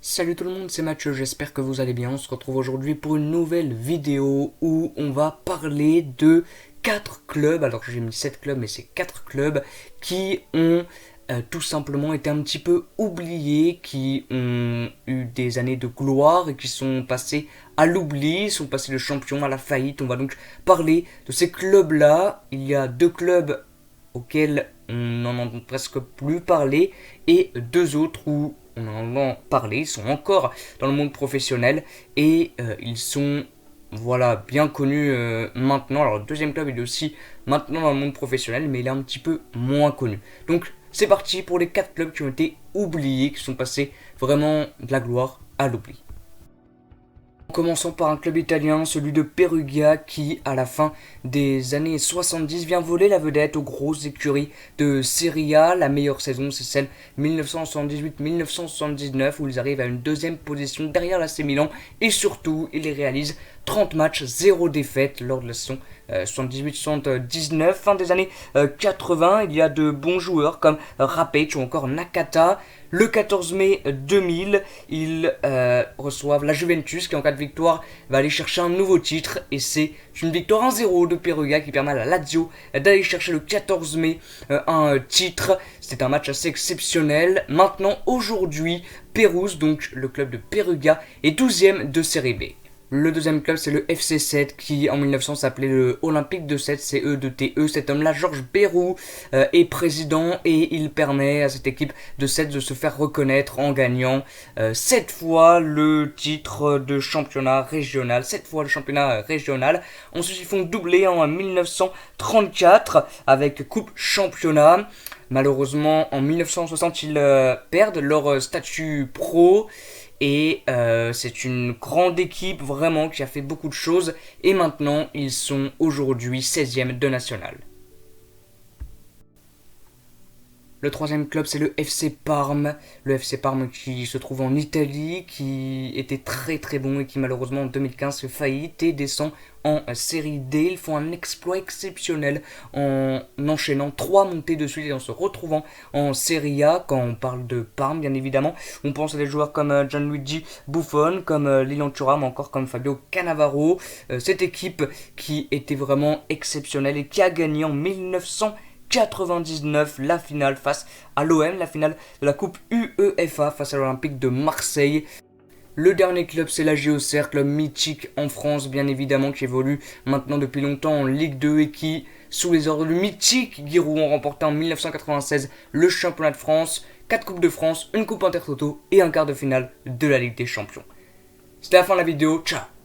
Salut tout le monde, c'est Mathieu, j'espère que vous allez bien. On se retrouve aujourd'hui pour une nouvelle vidéo où on va parler de 4 clubs. Alors j'ai mis 7 clubs, mais c'est 4 clubs qui ont tout simplement été un petit peu oubliés, qui ont eu des années de gloire et qui sont passés à l'oubli, sont passés de champion à la faillite. On va donc parler de ces clubs-là. Il y a 2 clubs auxquels on n'en entend presque plus parler et 2 autres où on en entend parler, ils sont encore dans le monde professionnel et ils sont bien connus maintenant. Alors le deuxième club il est aussi maintenant dans le monde professionnel, mais il est un petit peu moins connu. Donc c'est parti pour les 4 clubs qui ont été oubliés, qui sont passés vraiment de la gloire à l'oubli. Commençons par un club italien, celui de Perugia, qui à la fin des années 70 vient voler la vedette aux grosses écuries de Serie A. La meilleure saison c'est celle 1978-1979 où ils arrivent à une deuxième position derrière l'AC Milan et surtout ils réalisent 30 matchs, 0 défaite lors de la saison 78-79. Fin des années 80, il y a de bons joueurs comme Rapic ou encore Nakata. Le 14 mai 2000, ils reçoivent la Juventus qui en cas de victoire va aller chercher un nouveau titre et c'est une victoire 1-0 de Perugia qui permet à la Lazio d'aller chercher le 14 mai un titre. C'était un match assez exceptionnel. Maintenant, aujourd'hui, Pérouse, donc le club de Perugia, est 12e de Série B. Le deuxième club, c'est le FC 7 qui en 1900 s'appelait le Olympique de 7, CE2TE. Cet homme-là, Georges Bérou, est président et il permet à cette équipe de 7 de se faire reconnaître en gagnant 7 fois le titre de championnat régional. 7 fois le championnat régional. Ensuite, ils font doubler en 1934 avec Coupe Championnat. Malheureusement, en 1960, ils perdent leur statut pro. Et c'est une grande équipe vraiment qui a fait beaucoup de choses. Et maintenant, ils sont aujourd'hui 16e de national. Le troisième club, c'est le FC Parme. Le FC Parme qui se trouve en Italie, qui était très très bon et qui malheureusement en 2015 fait faillite et descend en série D. Ils font un exploit exceptionnel en enchaînant 3 montées de suite et en se retrouvant en série A. Quand on parle de Parme, bien évidemment, on pense à des joueurs comme Gianluigi Buffon, comme Lilian Thuram, encore comme Fabio Cannavaro. Cette équipe qui était vraiment exceptionnelle et qui a gagné en 1999 la finale face à l'OM, la finale de la Coupe UEFA face à l'Olympique de Marseille. Le dernier club, c'est la JOCR, club mythique en France, bien évidemment, qui évolue maintenant depuis longtemps en Ligue 2 et qui, sous les ordres du mythique Giroud, ont remporté en 1996 le championnat de France, 4 Coupes de France, une Coupe Intertoto et un quart de finale de la Ligue des Champions. C'était la fin de la vidéo, ciao!